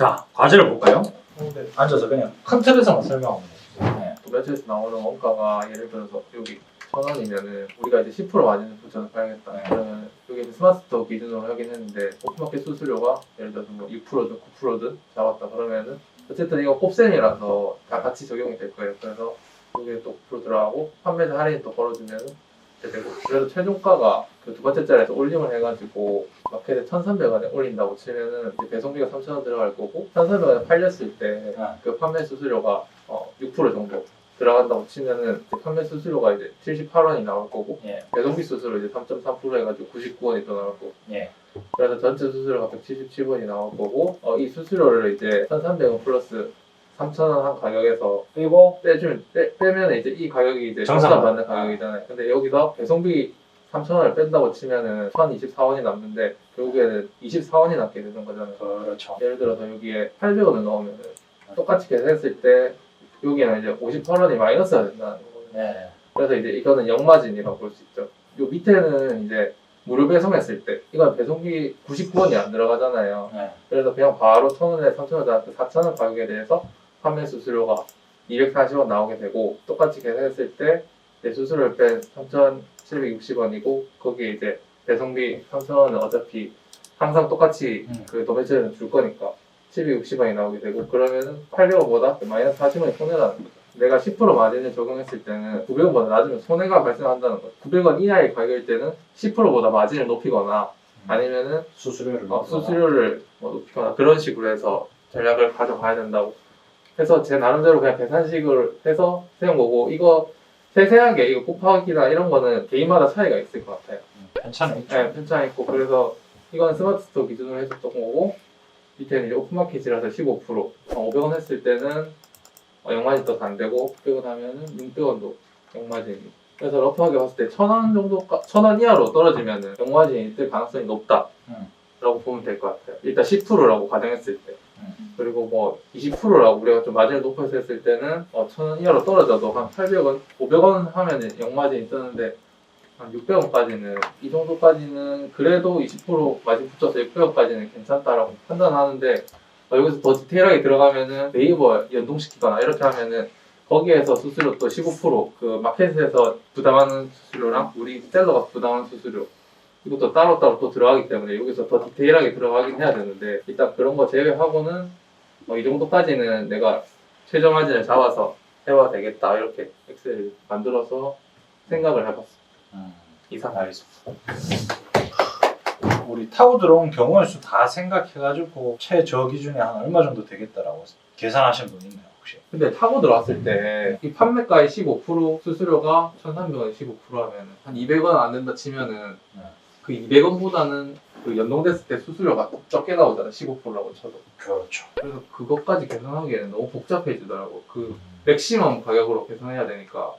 자, 과제를 볼까요? 앉아서 그냥 큰 틀에서만 설명하면 돼요. 네. 도매체에서 나오는 원가가 예를 들어서 여기 1,000원이면은 우리가 이제 10% 마진을 붙여서 팔겠다. 네. 그러면 여기 스마트스토어 기준으로 하긴 했는데 오픈마켓 수수료가 예를 들어서 뭐 6%든 9%든 잡았다 그러면은 어쨌든 이거 곱셈이라서 다 같이 적용이 될 거예요. 그래서 여기에 또 9% 들어가고 판매자 할인이 또 걸어주면은 이렇게 되고, 그래서 최종가가 그 두 번째 자리에서 올림을 해가지고 마켓에 1,300원에 올린다고 치면은 이제 배송비가 3,000원 들어갈 거고 1,300원에 팔렸을 때 그 판매 수수료가 6% 정도 들어간다고 치면은 이제 판매 수수료가 이제 78원이 나올 거고 예. 배송비 수수료 이제 3.3% 해가지고 99원이 또 나올 거고 예. 그래서 전체 수수료가 177원이 나올 거고 이 수수료를 이제 1,300원 플러스 3,000원 한 가격에서 빼고 빼면 이제 이 가격이 이제 정상 정산 받는 가격이잖아요. 근데 여기서 배송비 3,000원을 뺀다고 치면은 1,024원이 남는데 결국에는 24원이 남게 되는 거잖아요. 그렇죠. 예를 들어서 여기에 800원을 넣으면은 똑같이 계산했을 때 여기는 이제 58원이 마이너스가 된다는 거거든요. 네. 그래서 이제 이거는 역마진이라고 볼 수 있죠. 요 밑에는 이제 무료 배송했을 때 이건 배송비 99원이 안 들어가잖아요. 네. 그래서 그냥 바로 1,000원에 3,000원, 4,000원 가격에 대해서 판매 수수료가 240원 나오게 되고 똑같이 계산했을 때 내 수수료를 뺀 3,760원이고 거기에 이제 배송비 3,000원은 어차피 항상 똑같이 그 도매체에서 줄 거니까 760원이 나오게 되고 그러면은 800원보다 마이너스 40원이 손해라는 거죠. 내가 10% 마진을 적용했을 때는 900원보다 낮으면 손해가 발생한다는 거죠. 900원 이하의 가격일 때는 10%보다 마진을 높이거나 아니면은 수수료를 수수료를 높이거나 그런 식으로 해서 전략을 가져가야 된다고 해서 제 나름대로 그냥 계산식을 해서 세운 거고 이거 세세하게 이거 곱하기나 이런 거는 개인마다 차이가 있을 것 같아요. 괜찮아요. 네, 편차 있고 그래서 이건 스마트스토어 기준으로 했었던 거고 밑에는 이제 오픈마켓이라서 15% 500원 했을 때는 영마진 더 안 되고 600원 하면은 600원도 영마진이. 그래서 러프하게 봤을 때 1,000원 정도 1,000원 이하로 떨어지면은 영마진이 뜰 가능성이 높다라고 보면 될 것 같아요. 일단 10%라고 가정했을 때. 그리고 뭐 20%라고 우리가 좀 마진을 높여서 했을 때는 1,000원 이하로 떨어져도 한 800원, 500원 하면은 영마진이 뜨는데 한 600원까지는 이 정도까지는 그래도 20% 마진 붙여서 600원까지는 괜찮다라고 판단하는데 여기서 더 디테일하게 들어가면은 네이버 연동시키거나 이렇게 하면은 거기에서 수수료 또 15%그 마켓에서 부담하는 수수료랑 우리 셀러가 부담하는 수수료 이것도 따로따로 또 들어가기 때문에 여기서 더 디테일하게 들어가긴 해야 되는데 일단 그런 거 제외하고는 이 정도까지는 내가 최저 마진을 잡아서 해봐도 되겠다 이렇게 엑셀을 만들어서 생각을 해봤어. 이상. 알겠습니다. 우리 타고 들어온 경우의 수 다 생각해가지고 최저 기준이 한 얼마 정도 되겠다라고 계산하신 분 있나요 혹시? 근데 타고 들어왔을 때 이 판매가의 15% 수수료가 1,300원에 15% 하면 한 200원 안 된다 치면은 그 200원보다는 그 연동됐을 때 수수료가 적게 나오잖아 15%라고 쳐도. 그렇죠. 그래서 그것까지 계산하기에는 너무 복잡해지더라고. 그 맥시멈 가격으로 계산해야 되니까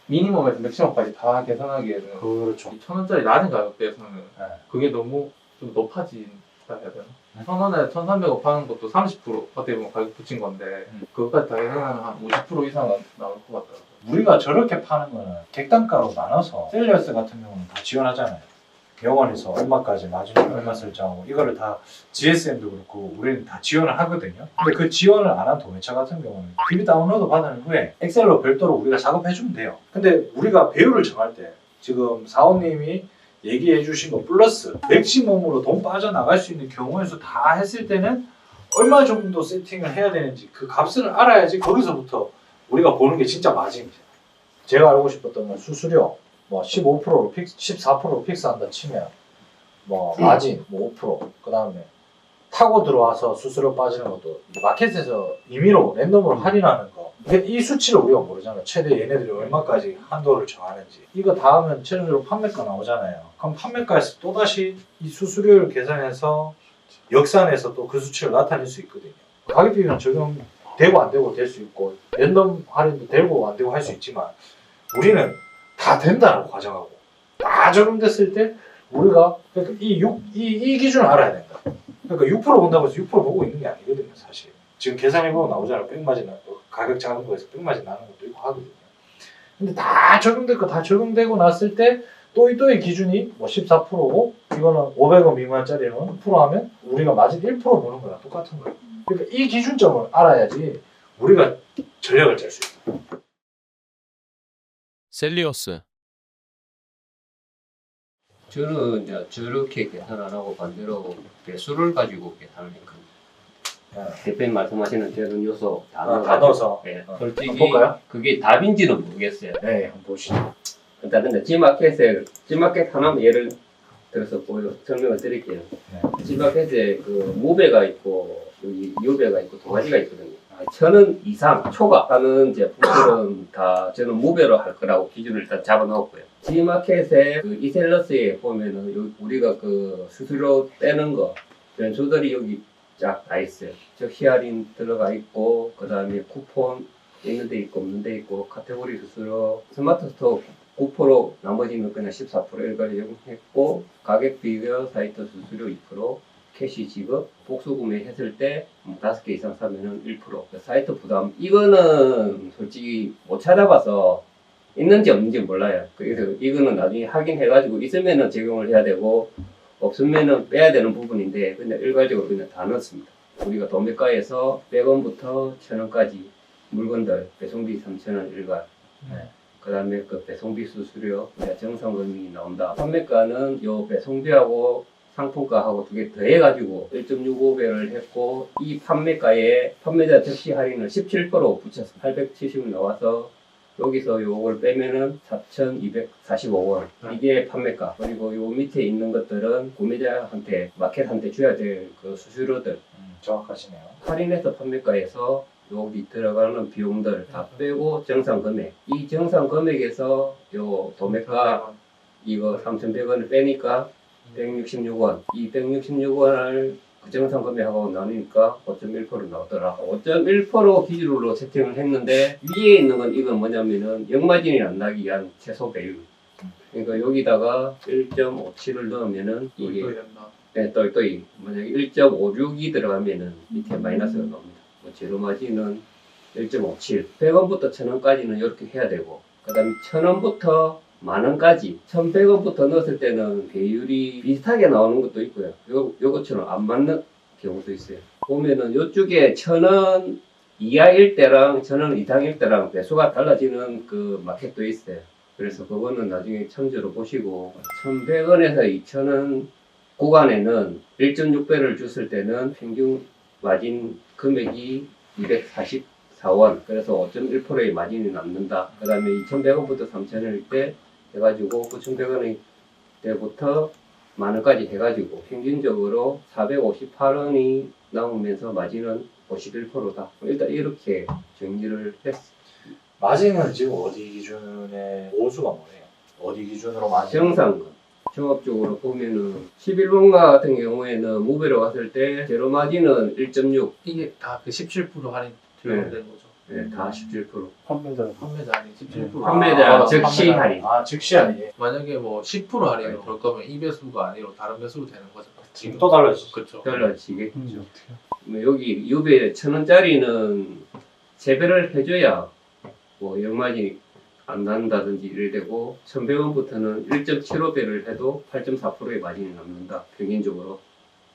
미니멈에서 맥시멈까지 다 계산하기에는 그렇죠. 1,000원짜리 낮은 가격대에서는 네. 그게 너무 좀 높아진다 해야 되나? 1,000원에 1,300원 파는 것도 30% 어떻게 보면 가격 붙인 건데 그것까지 다 계산하면 한 50% 이상은 나올 것 같더라고요. 우리가 저렇게 파는 거는 객단가로 나눠서 셀리어스 같은 경우는 다 지원하잖아요. 병원에서 얼마까지 마진을 얼마 설정하고 이거를 다 GSM도 그렇고 우리는 다 지원을 하거든요. 근데 그 지원을 안 한 도매차 같은 경우는 PB 다운로드 받은 후에 엑셀로 별도로 우리가 작업해주면 돼요. 근데 우리가 배율을 정할 때 지금 사원님이 얘기해 주신 거 플러스 맥시멈으로 돈 빠져나갈 수 있는 경우의 수 다 했을 때는 얼마 정도 세팅을 해야 되는지 그 값을 알아야지 거기서부터 우리가 보는 게 진짜 마진이죠. 제가 알고 싶었던 건 수수료 뭐 15%로 14%로 픽스한다 치면 뭐 마진 뭐 5%, 그다음에 타고 들어와서 수수료 빠지는 것도 마켓에서 임의로 랜덤으로 할인하는 거. 근데 이 수치를 우리가 모르잖아요. 최대 얘네들이 얼마까지 한도를 정하는지. 이거 다 하면 최종적으로 판매가 나오잖아요. 그럼 판매가에서 또다시 이 수수료를 계산해서 역산해서 또 그 수치를 나타낼 수 있거든요. 가격 비교는 적용되고 안 되고 될 수 있고 랜덤 할인도 되고 안 되고 할 수 있지만 우리는 다 된다라고 가정하고 다 적용됐을 때 우리가 그러니까 이 기준을 알아야 된다. 그러니까 6% 본다고 해서 6% 보고 있는 게 아니거든요, 사실. 지금 계산해보면 나오잖아요. 백마진 가격 작은 거에서 백마진 나는 것도 있고 하거든요. 근데 다 적용됐고 다 적용되고 났을 때 또의 기준이 뭐 14%고 이거는 500원 미만짜리는 10% 하면 우리가 마진 1% 보는 거랑 똑같은 거예요. 그러니까 이 기준점을 알아야지 우리가 전략을 짤 수 있어. 셀리오스. 저는 이제 저렇게 계산 안 하고 반대로 배수를 가지고 계산을 했거든요. 대표님 말씀하시는 저런 요소 다 다 넣어서. 네, 한번 솔직히 볼까요? 그게 답인지는 모르겠어요. 네, 한번 보시죠. 일단 근데 G마켓 하나만 예를 들어서 설명을 드릴게요. 네. G마켓에 그 무배가 있고 여기 유배가 있고 두 가지가 있거든요. 1,000원 이상 초과하는 제품들은 다 저는 무배로 할 거라고 기준을 일단 잡아놓았고요. G마켓에 그 이셀러스에 보면은 우리가 그 수수료 빼는 거 변수들이 여기 쫙 다 있어요. 적시 할인 들어가 있고 그 다음에 쿠폰 있는 데 있고 없는 데 있고 카테고리 수수료 스마트 스토어 9% 나머지는 그냥 14% 일괄 적용했고 가격 비교 사이트 수수료 2% 캐시 지급 복수 구매했을 때 5개 이상 사면은 1% 사이트 부담 이거는 솔직히 못 찾아봐서 있는지 없는지 몰라요. 그래서 이거는 나중에 확인해가지고 있으면은 적용을 해야 되고 없으면은 빼야 되는 부분인데 그냥 일괄적으로 그냥 다 넣었습니다. 우리가 도매가에서 100원부터 1000원까지 물건들 배송비 3,000원 일괄 네. 그 다음에 그 배송비 수수료 정상금이 나온다. 판매가는 요 배송비하고 상품가하고 두 개 더해가지고 1.65배를 했고 이 판매가에 판매자 적시 할인을 17% 붙여서 870원 나와서 여기서 요걸 빼면은 4,245원 이게 판매가. 그리고 요 밑에 있는 것들은 구매자한테 마켓한테 줘야 될 그 수수료들 정확하시네요. 할인해서 판매가에서 여기 들어가는 비용들 다 빼고 정상 금액. 이 정상 금액에서 요 도매가 이거 3,100원을 빼니까 166원. 이 166원을 그 정상 금액하고 나누니까 5.1% 나오더라. 5.1% 기준으로 세팅을 했는데 위에 있는 건 이건 뭐냐면은 역마진이 안 나기 위한 최소 배율. 그러니까 여기다가 1.57을 넣으면은 이게 네, 또 만약에 1.56이 들어가면은 밑에 마이너스가 나옵니다. 뭐 제로 마진은 1.57, 100원부터 1000원까지는 이렇게 해야 되고, 그 다음에 1000원부터 만원까지 1100원부터 넣었을 때는 배율이 비슷하게 나오는 것도 있고요. 요것처럼 안 맞는 경우도 있어요. 보면은 요쪽에 1000원 이하일 때랑 1000원 이상일 때랑 배수가 달라지는 그 마켓도 있어요. 그래서 그거는 나중에 참조로 보시고 1100원에서 2000원 구간에는 1.6배를 줬을 때는 평균 마진 금액이 244원. 그래서 5.1%의 마진이 남는다. 그 다음에 2,100원부터 3,000원일 때 해가지고 9,100원일 때부터 만원까지 해가지고 평균적으로 458원이 남으면서 마진은 51%다. 일단 이렇게 정리를 했어. 마진은 지금 어디 기준의 보수가 뭐예요? 어디 기준으로 마진? 정상금. 종합적으로 보면은 11번가 같은 경우에는 무배로 갔을 때 제로 마진은 1.6. 이게 다 그 17% 할인 적용된 거죠. 네, 다 17%. 판매자 할인 17%. 판매자 즉시 판매자. 할인. 아, 즉시 할인. 만약에 뭐 10% 할인을 걸 거면 이 배수가 아니라 다른 배수로 되는 거죠. 지금 또 달라지죠. 그렇죠. 달라지겠죠. 뭐 여기 유배 1,000원짜리는 재배를 해줘야 뭐 역마진이 안 난다든지 이래 되고 1,100원부터는 1.75배를 해도 8.4%의 마진이 남는다. 평균적으로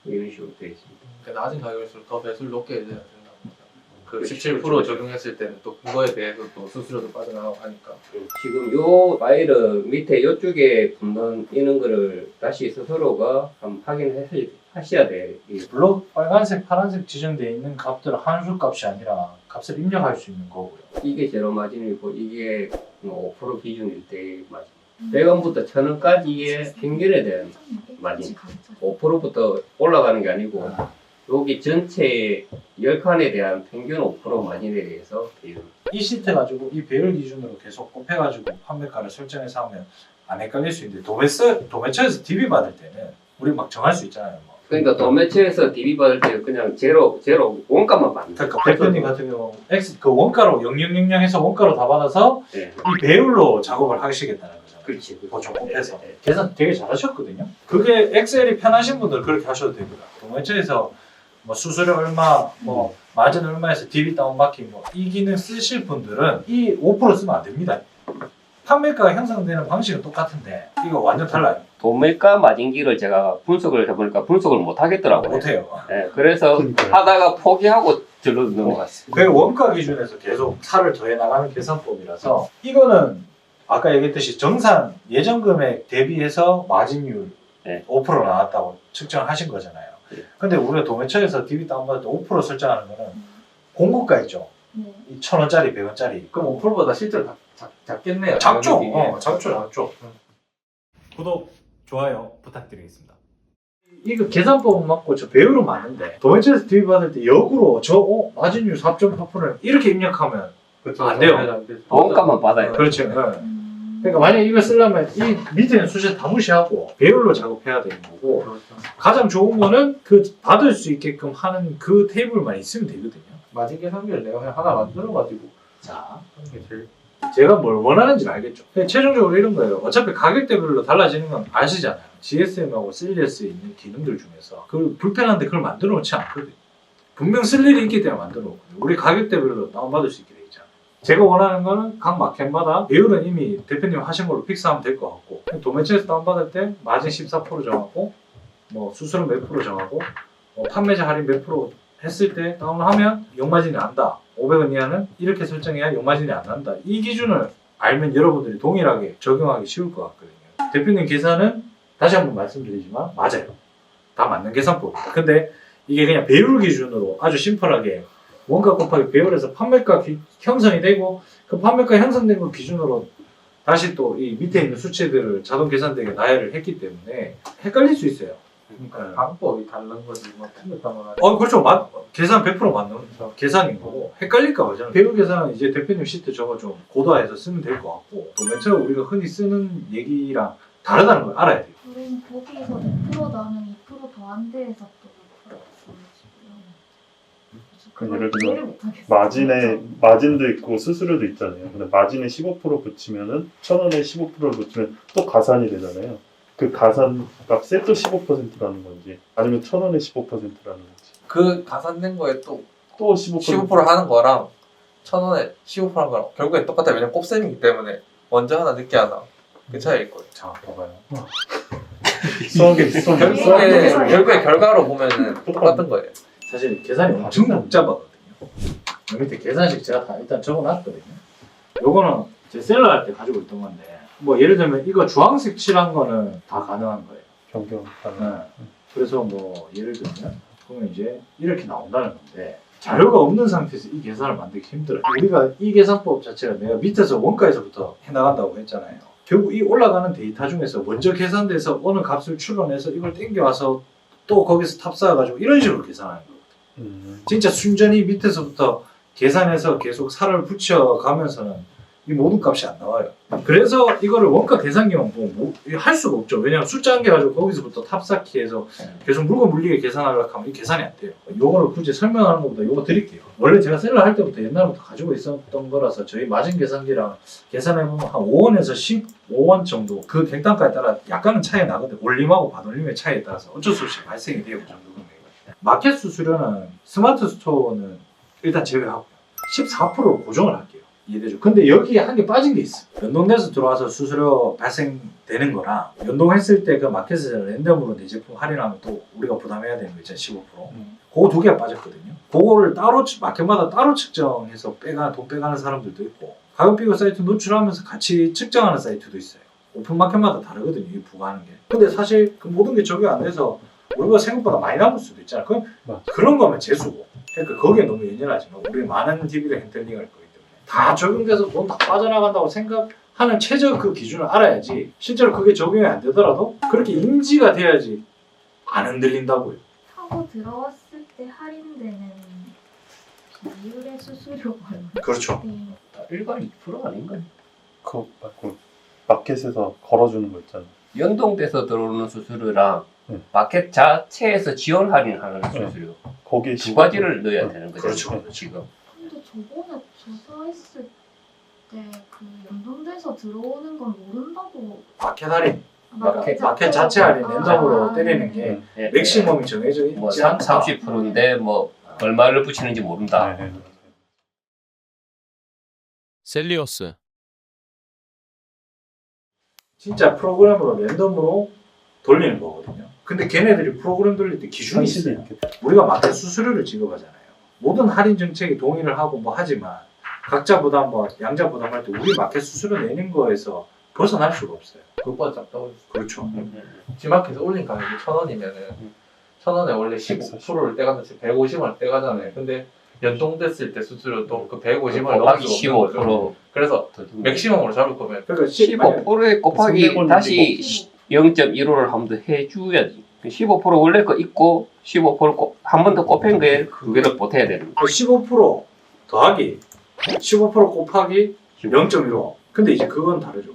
이런 식으로 되어 있습니다. 그러니까 낮은 가격일수록 더 배수를 높게 해야 된다는 겁니다. 그 그렇죠, 17% 그렇죠. 적용했을 때는 또 그거에 대해서 또 수수료도 빠져나가고 하니까. 지금 요 파일은 밑에 요쪽에 붙는 이런 거를 다시 스스로가 한번 확인하셔야 돼요. 물론 빨간색, 파란색 지정되어 있는 값들은 함수 값이 아니라 값을 입력할 수 있는 거고요. 이게 제로 마진이고 이게 5% 기준일 때의 마진. 100원부터 1000원까지의 평균에 대한 마진. 5%부터 올라가는 게 아니고 여기 전체 10칸에 대한 평균 5% 마진에 대해서 배율. 이 시트 가지고 이 배열 기준으로 계속 곱해가지고 판매가를 설정해서 하면 안 헷갈릴 수 있는데 도매처에서 DB 받을 때는 우리 막 정할 수 있잖아요. 뭐. 그러니까 도매체에서 DB 받을 때 그냥 제로 원가만 받는. 그러니까 대표님 같은 경우 X 그 원가로 0000 해서 원가로 다 받아서 네. 이 배율로 작업을 하시겠다는 거잖아요. 그렇지. 보충 곱해서 네. 계산 되게 잘하셨거든요. 그게 엑셀이 편하신 분들 그렇게 하셔도 됩니다. 도매처에서 뭐 수수료 얼마, 뭐 마진 얼마에서 DB 다운받기 뭐 이 기능 쓰실 분들은 이 5% 쓰면 안 됩니다. 판매가가 형성되는 방식은 똑같은데 이거 완전 달라요. 도매가 마진기를 제가 분석을 해보니까 분석을 못 하겠더라고요. 못해요. 네, 그래서 그러니까요. 하다가 포기하고 절로 넘어갔어요. 그 원가 기준에서 계속 차를 더해 나가는 계산법이라서 이거는 아까 얘기했듯이 정산 예전 금액 대비해서 마진율 네. 5% 나왔다고 측정하신 거잖아요. 네. 근데 우리가 도매처에서 DB 다운받을 때 5% 설정하는 거는 공고가 있죠. 네. 1,000원짜리, 100원짜리. 그럼 5%보다 실제로 작겠네요. 작죠? 느낌이. 작죠. 구독, 좋아요 부탁드리겠습니다. 이거 계산법은 맞고 저 배율은 맞는데 도매처에서 DB 받을 때 역으로 마진율 4.8% 이렇게 입력하면 안 돼요. 원가만 받아요. 그렇죠. 네. 그러니까 만약에 이거 쓰려면 이 밑에는 수치 다 무시하고 배율로 작업해야 되는 거고 그렇죠. 가장 좋은 거는 그 받을 수 있게끔 하는 그 테이블만 있으면 되거든요. 마진 계산기를 내가 그냥 하나 만들어가지고 자, 하는 게 제일 제가 뭘 원하는지 알겠죠. 근데 최종적으로 이런 거예요. 어차피 가격대별로 달라지는 건 아시잖아요. GSM하고 셀리어스에 있는 기능들 중에서 그 불편한데 그걸 만들어 놓지 않거든요. 분명 쓸 일이 있기 때문에 만들어 놓거든요. 우리 가격대별로 다운받을 수 있게 돼 있잖아요. 제가 원하는 거는 각 마켓마다 배율은 이미 대표님 하신 걸로 픽스하면 될 것 같고 도매처에서 다운받을 때 마진 14% 정하고 뭐 수수료 몇 프로 정하고 판매자 할인 몇 프로 했을 때 다운하면 용마진이 난다. 500원 이하는 이렇게 설정해야 용마진이 안 난다. 이 기준을 알면 여러분들이 동일하게 적용하기 쉬울 것 같거든요. 대표님 계산은 다시 한번 말씀드리지만 맞아요. 다 맞는 계산법입니다. 근데 이게 그냥 배율 기준으로 아주 심플하게 원가 곱하기 배율에서 판매가 형성이 되고 그 판매가 형성된 거 기준으로 다시 또 이 밑에 있는 수치들을 자동 계산되게 나열을 했기 때문에 헷갈릴 수 있어요. 그러니까 방법이 다른 거지 뭐 틀렸다거나 그렇죠. 계산 100% 맞는 계산인 거고 헷갈릴까 봐 저는 배율 계산은 이제 대표님 시트 저거 좀 고도화해서 쓰면 될 것 같고 또 맨 처음 우리가 흔히 쓰는 얘기랑 다르다는 걸 알아야 돼요. 그럼 거기에서 2% 나면 2% 더한 데에서 또 6% 그 예를 들면 이해를 못하겠어요. 마진에 마진도 있고 수수료도 있잖아요. 근데 마진에 15% 붙이면은 1,000원에 15%를 붙이면 또 가산이 되잖아요. 그 가산 값에 또 15%라는 건지 아니면 1,000원에 15%라는 건지 그 가산된 거에 또 또 15% 15% 하는 거랑 1,000원에 15% 하는 거랑 결국엔 똑같아요. 왜냐면 곱셈이기 때문에 먼저 하나 늦게 하나 그 차이일 거예요. 자, 봐봐요. 수학에 결국에 결과로 보면은 똑같은 거예요. 사실 계산이 엄청 복잡하거든요. 요 밑에 계산식 제가 다 일단 적어놨거든요. 요거는 제 셀러 할 때 가지고 있던 건데 뭐 예를 들면 이거 주황색 칠한 거는 다 가능한 거예요. 변경 네. 그래서 뭐 예를 들면 그러면 이제 이렇게 나온다는 건데 자료가 없는 상태에서 이 계산을 만들기 힘들어요. 우리가 이 계산법 자체가 내가 밑에서 원가에서부터 해나간다고 했잖아요. 결국 이 올라가는 데이터 중에서 먼저 계산돼서 어느 값을 추론해서 이걸 땡겨와서 또 거기서 탑사해가지고 이런 식으로 계산하는 거예요. 진짜 순전히 밑에서부터 계산해서 계속 살을 붙여가면서는 이 모든 값이 안 나와요. 그래서 이거를 원가 계산기만 보면 할 수가 없죠. 왜냐하면 숫자 한 개 가지고 거기서부터 탑쌓기해서 계속 물건 물리게 계산하려고 하면 이 계산이 안 돼요. 요거를 굳이 설명하는 것보다 요거 드릴게요. 원래 제가 셀러 할 때부터 옛날부터 가지고 있었던 거라서 저희 마진 계산기랑 계산해보면 한 5원에서 15원 정도 그 객단가에 따라 약간은 차이 나거든요. 올림하고 반올림의 차이에 따라서 어쩔 수 없이 발생이 돼요. 그 정도 금액은. 마켓 수수료는 스마트 스토어는 일단 제외하고요. 14%로 고정을 할게요. 이해되죠? 근데 여기에 한 개 빠진 게 있어. 연동돼서 들어와서 수수료 발생되는 거랑 연동했을 때 그 마켓에서 랜덤으로 내 제품 할인하면 또 우리가 부담해야 되는 거 있잖아요. 15%. 그거 두 개가 빠졌거든요. 그거를 따로 마켓마다 따로 측정해서 돈 빼가는 사람들도 있고 가격 비교 사이트 노출하면서 같이 측정하는 사이트도 있어요. 오픈 마켓마다 다르거든요. 이 부과하는 게. 근데 사실 그 모든 게 적용 안 돼서 우리가 생각보다 많이 남을 수도 있잖아요. 그런 거면 재수고. 그러니까 거기에 너무 연연하지 마. 우리 많은 DB를 핸들링할 거기 때문에 다 적용돼서 돈 다 빠져나간다고 생각하는 최저 그 기준을 알아야지 실제로 그게 적용이 안 되더라도 그렇게 인지가 돼야지 안 흔들린다고요. 하고 들어왔을 때 할인되는 비율의 수수료가 얼마나 그렇죠. 일반 2% 아닌가요? 그거 말고 마켓에서 걸어주는 거 있잖아요. 연동돼서 들어오는 수수료랑 네. 마켓 자체에서 지원 할인하는 수수료 거기에 두 가지를 넣어야 되는 거죠. 그렇죠. 지금. 근데 저번에 조사했을 때 그 연동돼서 들어오는 건 모른다고 마켓 할인, 마켓 자체 할인 랜덤으로 때리는 게 네. 네, 맥시멈이 정해져 있지 뭐 않다. 30%인데 뭐 얼마를 붙이는지 모른다. 네. 셀리어스 진짜 프로그램으로 랜덤으로 돌리는 거거든요. 근데 걔네들이 프로그램 돌릴 때 기준이 현실이 있어요. 있겠다. 우리가 마켓 수수료를 지급하잖아요. 모든 할인 정책이 동의를 하고 뭐 하지만 각자 부담, 뭐 양자 부담할 때 우리 마켓 수수료 내는 거에서 벗어날 수가 없어요. 그것보다 작다고 했어. 그렇죠. G마켓에서 올린 가격이 1,000원이면은 1,000원에 원래 15%를 떼간다 치면 150원을 떼가잖아요. 근데 연동됐을 때 수수료도 그 150원을 넘을 수가 없는 거죠. 그래서 맥시멈으로 잡을 거면 그러니까 15%에 곱하기 300원 다시 0.15를 한 번 더 해줘야지. 15% 원래 거 있고 15% 한 번 더 곱한 거에 두 개를 보태야 되는 거야. 15% 더하기 15% 곱하기 0.15. 근데 이제 그건 다르죠.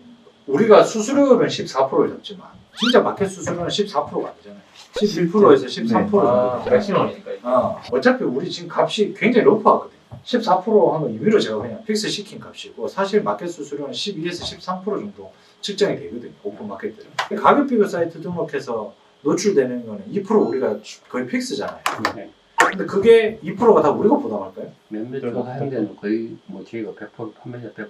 우리가 수수료는 14%를 잡지만 진짜 마켓 수수료는 14%가 아니잖아요. 11%에서 13%. 아, 맥시멈이니까. 어차피 우리 지금 값이 굉장히 높아거든요. 14% 하면 임의로 제가 그냥 픽스 시킨 값이고 사실 마켓 수수료는 12에서 13% 정도 측정이 되거든요. 오픈 마켓들은. 가격 비교 사이트 등록해서 노출되는 거는 2% 우리가 거의 픽스잖아요. 네. 근데 그게 2%가 다 우리가 부담할까요? 몇몇 쪽 하는 데는 거의 뭐 저희가 100% 판매자 100%.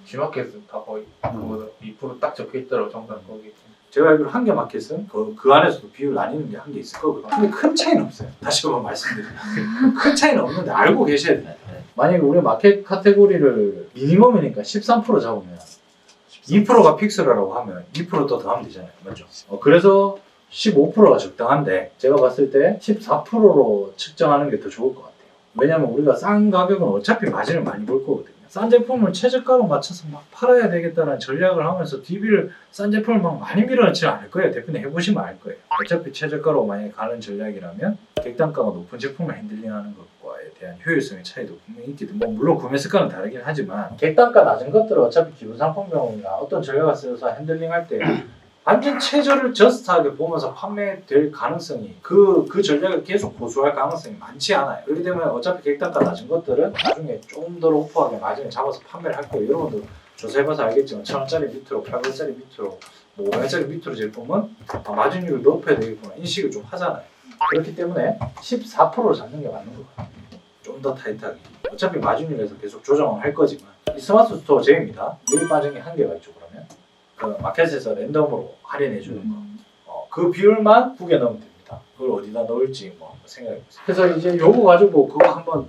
G마켓은 다 거의 그거는 2%딱 적혀 있더라고 정상 거기. 제가 알기로 한 개 마켓은 그 안에서도 비율 나뉘는 게 한 개 있을 거거든요. 근데 큰 차이는 없어요. 다시 한번 말씀드리면 큰 차이는 없는데 알고 계셔야 돼요. 만약에 우리 마켓 카테고리를 미니멈이니까 13% 잡으면 2%가 픽스라고 하면 2% 더 더하면 되잖아요. 맞죠? 그래서 15%가 적당한데 제가 봤을 때 14%로 측정하는 게 더 좋을 것 같아요. 왜냐면 우리가 싼 가격은 어차피 마진을 많이 볼 거거든요. 싼 제품을 최저가로 맞춰서 막 팔아야 되겠다는 전략을 하면서 DB를 싼 제품을 막 많이 밀어넣지 않을 거예요. 대표님 해보시면 알 거예요. 어차피 최저가로 만약에 가는 전략이라면 객단가가 높은 제품을 핸들링하는 것과에 대한 효율성의 차이도 분명히 있기도 뭐 물론 구매 습관은 다르긴 하지만 객단가 낮은 것들은 어차피 기본 상품명이나 어떤 전략을 써서 핸들링할 때 완전 최저를 저스트하게 보면서 판매될 가능성이 그 전략을 계속 고수할 가능성이 많지 않아요. 그렇기 때문에 어차피 객단가 낮은 것들은 나중에 좀 더 로프하게 마진을 잡아서 판매를 할 거예요. 여러분들 조사해봐서 알겠지만 1,000원짜리 밑으로 800원짜리 밑으로 뭐 500원짜리 밑으로 제품은 마진율을 높여야 되겠구나 인식을 좀 하잖아요. 그렇기 때문에 14%를 잡는 게 맞는 것 같아요. 좀 더 타이트하게. 어차피 마진율에서 계속 조정을 할 거지만 이 스마트 스토어 제입니다. 여기 빠진 게 한 개가 있죠. 그러면 그 마켓에서 랜덤으로 할인해 주는 거. 그 비율만 9개 넣으면 됩니다. 그걸 어디다 넣을지 뭐 생각해보세요. 그래서 이제 요거 가지고 그거 한번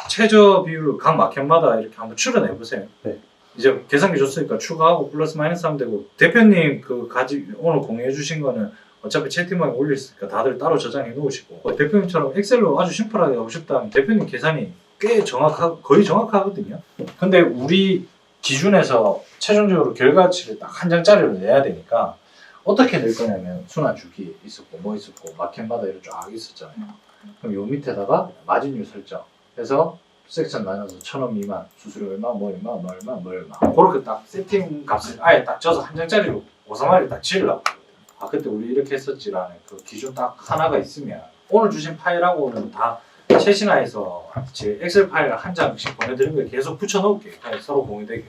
최저 비율을 각 마켓마다 이렇게 한번 추려내 보세요. 네. 이제 계산기 줬으니까 추가하고 플러스 마이너스 하면 되고 대표님 오늘 공유해 주신 거는 어차피 채팅방에 올렸으니까 다들 따로 저장해 놓으시고 대표님처럼 엑셀로 아주 심플하게 하고 싶다면 대표님 계산이 꽤 거의 정확하거든요. 근데 우리 기준에서 최종적으로 결과치를 딱 한 장짜리로 내야 되니까 어떻게 낼 거냐면 순환 주기 있었고 뭐 있었고 마켓마다 이렇게 쫙 있었잖아요. 그럼 요 밑에다가 마진율 설정 해서 섹션 나눠서 1,000원 미만 수수료 얼마 뭐 얼마 뭐 얼마 뭐 얼마 그렇게 딱 세팅 값을 아예 딱 져서 한 장짜리로 오사마리 딱 지으려고 하거든요. 그때 우리 이렇게 했었지라는 그 기준 딱 하나가 있으면 오늘 주신 파일하고는 다 최신화해서 제 엑셀 파일 한 장씩 보내드린 거 계속 붙여놓을게요. 서로 공유되게.